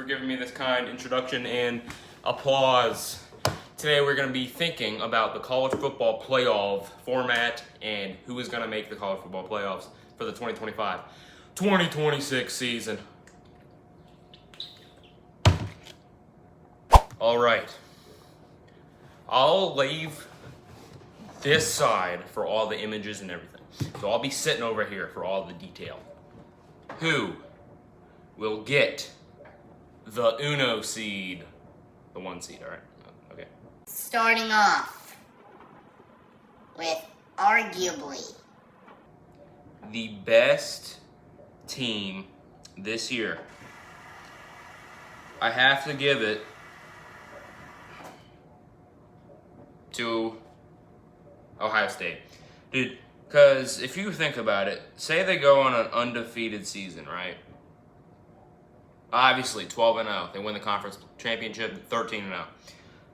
giving me this kind introduction and applause. Today we're going to be thinking about the college football playoff format and who is going to make the college football playoffs for the 2025-2026 season. All right. I'll leave this side for all the images and everything. So I'll be sitting over here for all the detail. Who will get the Uno seed? The 1 seed, all right? Okay. Starting off with arguably The best team this year. I have to give it to Ohio State. Dude, because if you think about it, say they go on an undefeated season, right? Obviously, 12-0. They win the conference championship, 13-0.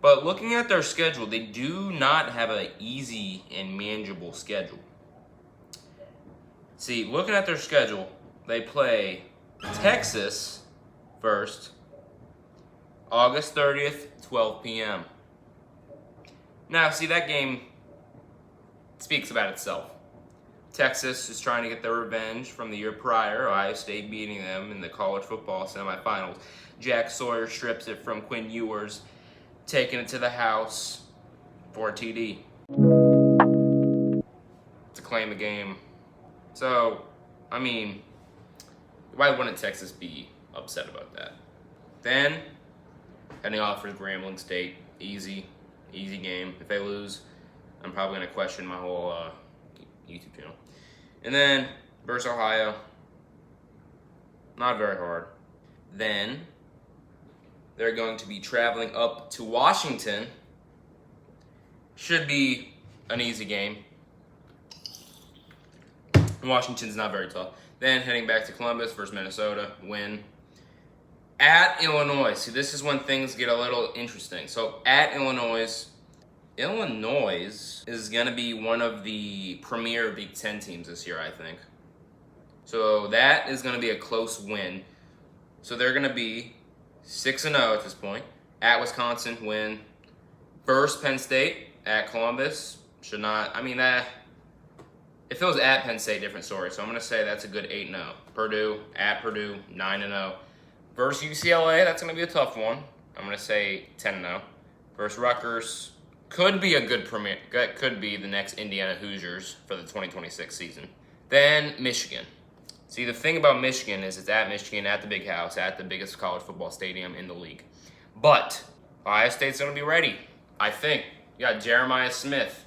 But looking at their schedule, they do not have an easy and manageable schedule. See, looking at their schedule, they play Texas first, August 30th, 12 p.m. Now, see, that game speaks about itself. Texas is trying to get their revenge from the year prior, Ohio State beating them in the college football semifinals. Jack Sawyer strips it from Quinn Ewers, taking it to the house for a TD to claim the game. So, I mean, why wouldn't Texas be upset about that? Then, heading off for Grambling State, easy game. If they lose, I'm probably going to question my whole YouTube channel. And then, versus Ohio, not very hard. Then, they're going to be traveling up to Washington. Should be an easy game. Washington's not very tough. Then, heading back to Columbus versus Minnesota, win. At Illinois, see, this is when things get a little interesting. So, at Illinois is going to be one of the premier Big Ten teams this year, I think. So that is going to be a close win. So they're going to be 6-0 at this point. At Wisconsin, win. Versus Penn State, at Columbus, should not, I mean, if it was at Penn State, different story. So I'm going to say that's a good 8-0. Purdue, at Purdue, 9-0. Versus UCLA, that's going to be a tough one. I'm going to say 10-0. Versus Rutgers, could be a good premier, could be the next Indiana Hoosiers for the 2026 season. Then Michigan. See, the thing about Michigan is it's at Michigan, at the Big House, at the biggest college football stadium in the league. But Ohio State's going to be ready, I think. You got Jeremiah Smith.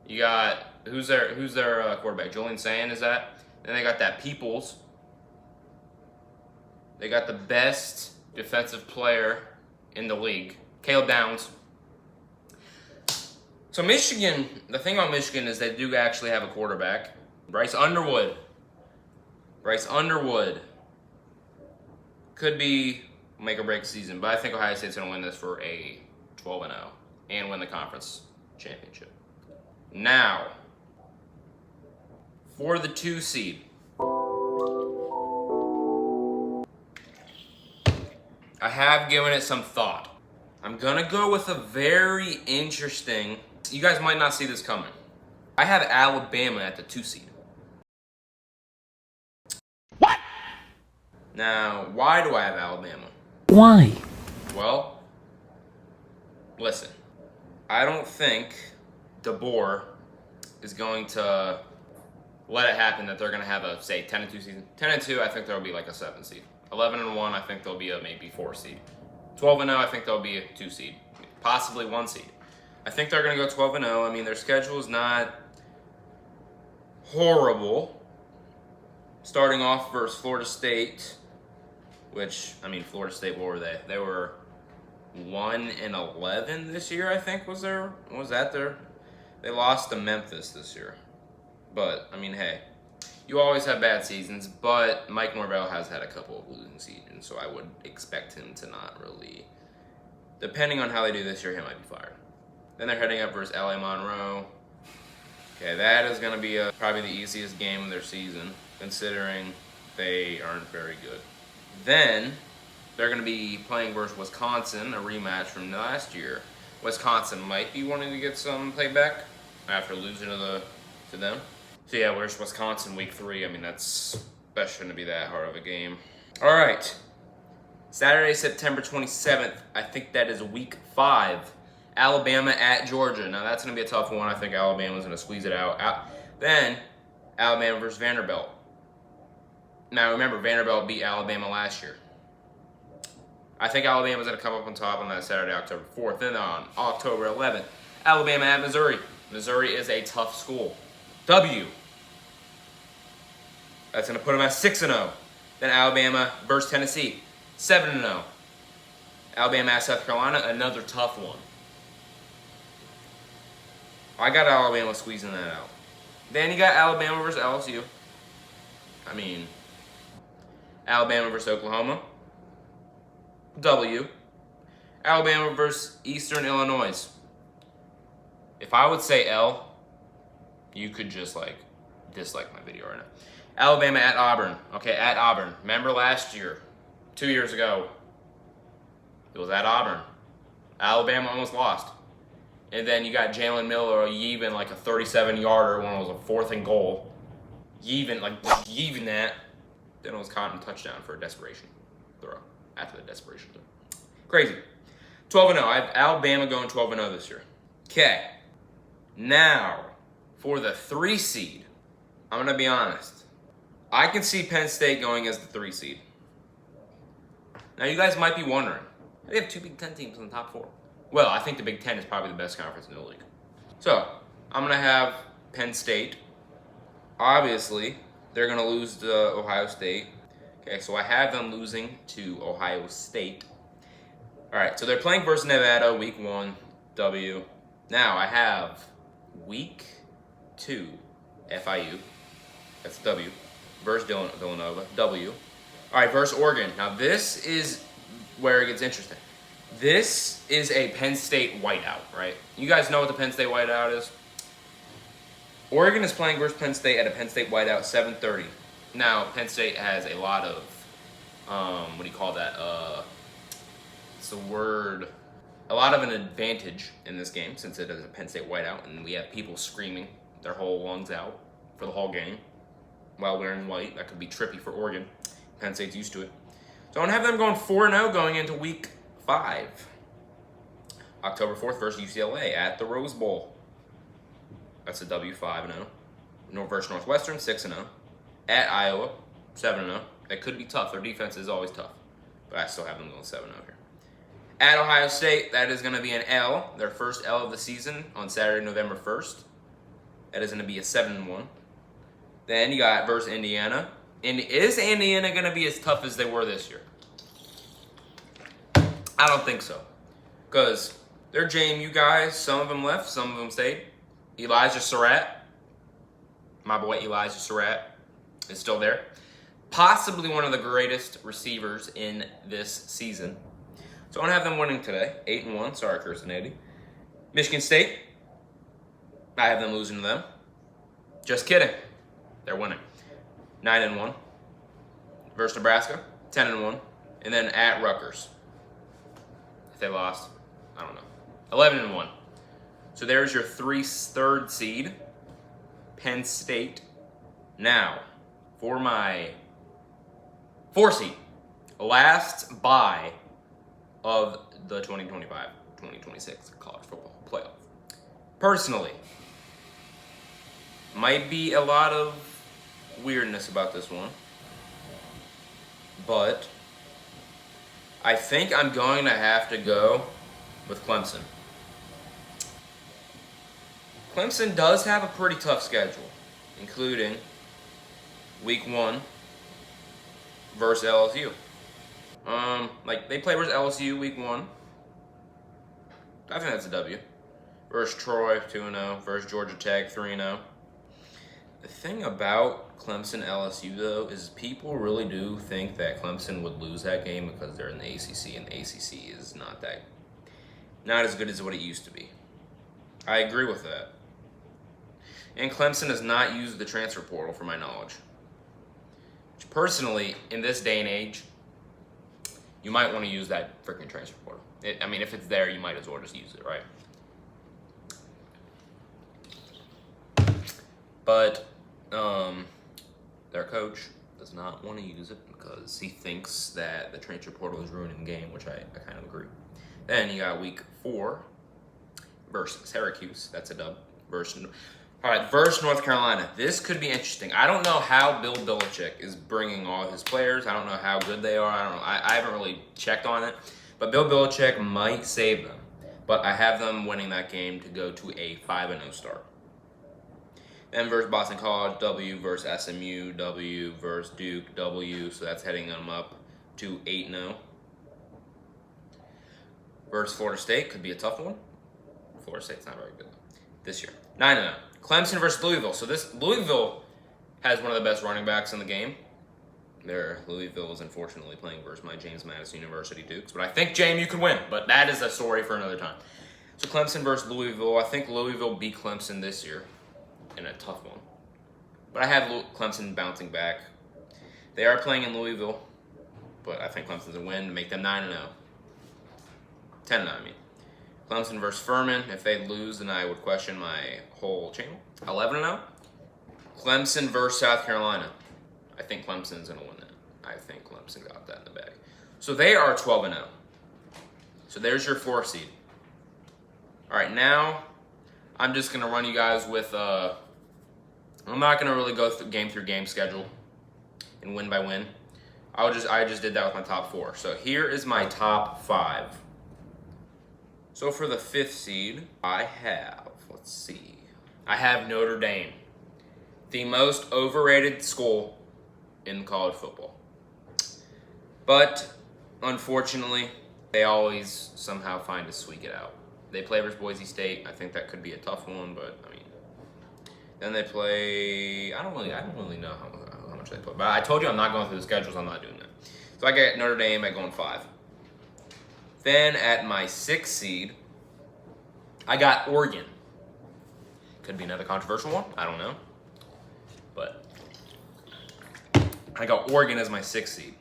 You got, who's their quarterback? Julian Sand, is that? Then they got that Peoples. They got the best defensive player in the league, Caleb Downs. So Michigan, the thing about Michigan is they do actually have a quarterback, Bryce Underwood. Bryce Underwood could be make or break season, but I think Ohio State's going to win this for a 12-0 and win the conference championship. Now, for the 2 seed, I have given it some thought. I'm going to go with a very interesting, you guys might not see this coming. I have Alabama at the 2 seed. What? Now, why do I have Alabama? Why? Well, listen, I don't think DeBoer is going to let it happen that they're going to have a, say, 10-2 season. 10-2, I think there'll be like a 7 seed. 11-1, I think there'll be a maybe 4 seed. 12-0, I think there'll be a 2 seed. Possibly 1 seed. I think they're going to go 12-0. I mean, their schedule is not horrible. Starting off versus Florida State, which, I mean, Florida State, what were they? They were 1-11 this year, I think, was that their? They lost to Memphis this year. But, I mean, hey, you always have bad seasons, but Mike Norvell has had a couple of losing seasons, so I would expect him to not really, depending on how they do this year, he might be fired. Then they're heading up versus LA Monroe. Okay, that is going to be probably the easiest game of their season, considering they aren't very good. Then they're going to be playing versus Wisconsin, a rematch from last year. Wisconsin might be wanting to get some playback after losing to them. So yeah, where's Wisconsin week 3? I mean, that shouldn't be that hard of a game. All right, Saturday, September 27th. I think that is week 5. Alabama at Georgia. Now that's going to be a tough one. I think Alabama's going to squeeze it out. Then Alabama versus Vanderbilt. Now remember, Vanderbilt beat Alabama last year. I think Alabama's going to come up on top on that Saturday, October 4th. Then on October 11th, Alabama at Missouri. Missouri is a tough school. W. That's going to put them at 6-0. Then Alabama versus Tennessee, 7-0. Alabama at South Carolina, another tough one. I got Alabama squeezing that out. Then you got Alabama versus LSU. I mean, Alabama versus Oklahoma, W. Alabama versus Eastern Illinois. If I would say L, you could just dislike my video right now. Alabama at Auburn. Okay, at Auburn. Remember last year, 2 years ago, it was at Auburn. Alabama almost lost. And then you got Jalen Miller yeeving like a 37-yarder when it was a 4th and goal. Yeeving that. Then it was caught in a touchdown for a desperation throw. After the desperation throw. Crazy. 12-0. I have Alabama going 12-0 this year. Okay. Now, for the 3 seed, I'm going to be honest. I can see Penn State going as the 3 seed. Now, you guys might be wondering, they have 2 Big Ten teams in the top 4. Well, I think the Big Ten is probably the best conference in the league. So, I'm going to have Penn State. Obviously, they're going to lose to Ohio State. Okay, so I have them losing to Ohio State. All right, so they're playing versus Nevada, week 1, W. Now, I have week 2, FIU. That's W. Versus Villanova, W. All right, versus Oregon. Now, this is where it gets interesting. This is a Penn State whiteout, right? You guys know what the Penn State whiteout is? Oregon is playing versus Penn State at a Penn State whiteout, 7:30. Now, Penn State has a lot of, what do you call that? It's the word, a lot of an advantage in this game since it is a Penn State whiteout, and we have people screaming their whole lungs out for the whole game while wearing white. That could be trippy for Oregon. Penn State's used to it. So I'm going to have them going 4-0 going into week 5. October 4th versus UCLA at the Rose Bowl. That's a W, 5-0. North versus Northwestern, 6-0. At Iowa, 7-0. That could be tough. Their defense is always tough. But I still have them going 7-0 here. At Ohio State, that is going to be an L. Their first L of the season on Saturday, November 1st. That is going to be a 7-1. Then you got versus Indiana. And is Indiana going to be as tough as they were this year? I don't think so. Because they're JMU guys. Some of them left. Some of them stayed. Elijah Surratt. My boy Elijah Surratt is still there. Possibly one of the greatest receivers in this season. So I'm going to have them winning today. 8-1. Sorry, Kirsten Eddy. Michigan State. I have them losing to them. Just kidding. They're winning. 9-1. Versus Nebraska. 10-1. And then at Rutgers. If they lost, I don't know. 11-1. So there's your 3rd seed. Penn State. Now, for my 4 seed. Last bye of the 2025-2026 college football playoff. Personally, might be a lot of weirdness about this one, but I think I'm going to have to go with Clemson. Clemson does have a pretty tough schedule, including week 1 versus LSU. They play versus LSU week 1. I think that's a W. Versus Troy, 2-0. Versus Georgia Tech, 3-0. The thing about Clemson LSU, though, is people really do think that Clemson would lose that game because they're in the ACC, and the ACC is not as good as what it used to be. I agree with that. And Clemson has not used the transfer portal, for my knowledge. Which personally, in this day and age, you might want to use that freaking transfer portal. I mean, if it's there, you might as well just use it, right? But their coach does not want to use it because he thinks that the transfer portal is ruining the game, which I kind of agree. Then you got week 4 versus Syracuse. That's a dub. Versus North Carolina. This could be interesting. I don't know how Bill Belichick is bringing all his players. I don't know how good they are. I haven't really checked on it. But Bill Belichick might save them. But I have them winning that game to go to a 5-0 start. Then versus Boston College, W versus SMU, W versus Duke, W. So that's heading them up to 8-0. Versus Florida State could be a tough one. Florida State's not very good this year. 9-0. Clemson versus Louisville. So Louisville has one of the best running backs in the game. Louisville is unfortunately playing versus my James Madison University Dukes. But I think, JMU could win. But that is a story for another time. So Clemson versus Louisville. I think Louisville beat Clemson this year in a tough one. But I have Clemson bouncing back. They are playing in Louisville. But I think Clemson's a win to make them 9-0. 10-0, I mean. Clemson versus Furman. If they lose, then I would question my whole channel. 11-0. Clemson versus South Carolina. I think Clemson's going to win that. I think Clemson got that in the bag. So they are 12-0. So there's your 4 seed. All right, now I'm just going to run you guys with I'm not going to really go through game schedule and win by win. I just did that with my top 4. So here is my top 5. So for the 5th seed, I have, I have Notre Dame, the most overrated school in college football. But unfortunately, they always somehow find a squeak it out. They play versus Boise State. I think that could be a tough one, but I mean, then they play. I don't really know how much they play. But I told you I'm not going through the schedules. I'm not doing that. So I get Notre Dame at going 5. Then at my 6th seed, I got Oregon. Could be another controversial one. I don't know. But I got Oregon as my 6th seed.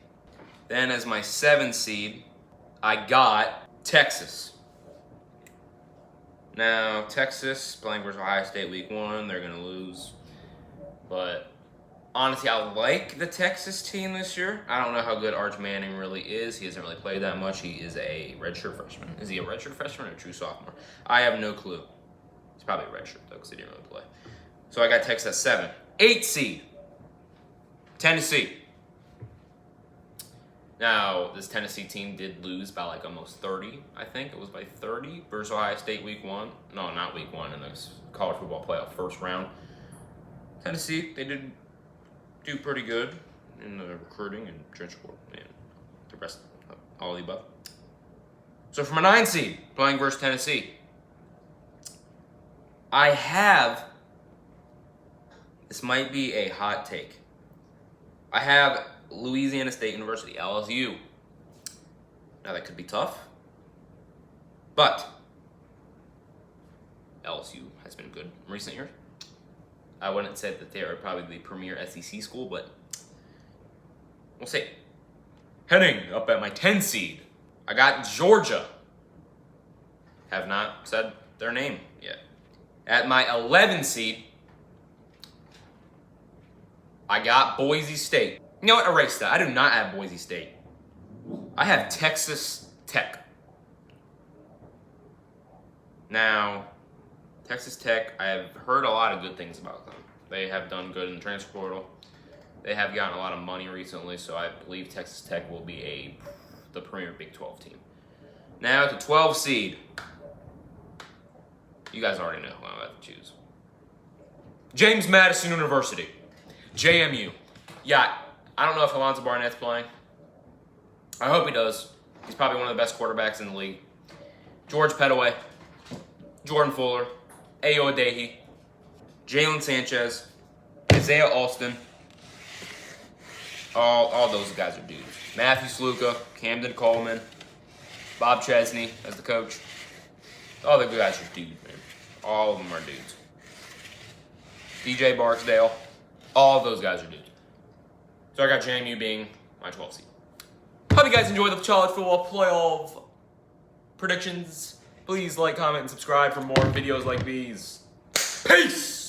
Then as my 7th seed, I got Texas. Now, Texas playing versus Ohio State week 1. They're going to lose. But honestly, I like the Texas team this year. I don't know how good Arch Manning really is. He hasn't really played that much. He is a redshirt freshman. Is he a redshirt freshman or a true sophomore? I have no clue. He's probably a redshirt, though, because he didn't really play. So I got Texas at 7. 8th seed, Tennessee. Now, this Tennessee team did lose by like almost 30, I think. It was by 30 versus Ohio State week 1. No, not week 1, in the college football playoff first round. Tennessee, they did do pretty good in the recruiting and transfer and the rest of all the above. So for my 9 seed, playing versus Tennessee, I have, this might be a hot take, I have Louisiana State University, LSU. Now that could be tough, but LSU has been good in recent years. I wouldn't say that they are probably the premier SEC school, but we'll see. Heading up at my 10 seed, I got Georgia. Have not said their name yet. At my 11 seed, I got Boise State. You know what? Erase that. I do not have Boise State. I have Texas Tech. Now, Texas Tech, I have heard a lot of good things about them. They have done good in the transfer portal. They have gotten a lot of money recently, so I believe Texas Tech will be the premier Big 12 team. Now to 12 seed. You guys already know who I'm about to choose. James Madison University, JMU. Yeah, I don't know if Alonzo Barnett's playing. I hope he does. He's probably one of the best quarterbacks in the league. George Pettaway, Jordan Fuller, Ayo Adehi, Jalen Sanchez, Isaiah Alston. All those guys are dudes. Matthew Sluka, Camden Coleman, Bob Chesney as the coach. All the guys are dudes, man. All of them are dudes. DJ Barksdale. All of those guys are dudes. So I got JMU being my 12th seed. Hope you you guys enjoy the college football playoff predictions. Please like, comment, and subscribe for more videos like these. Peace!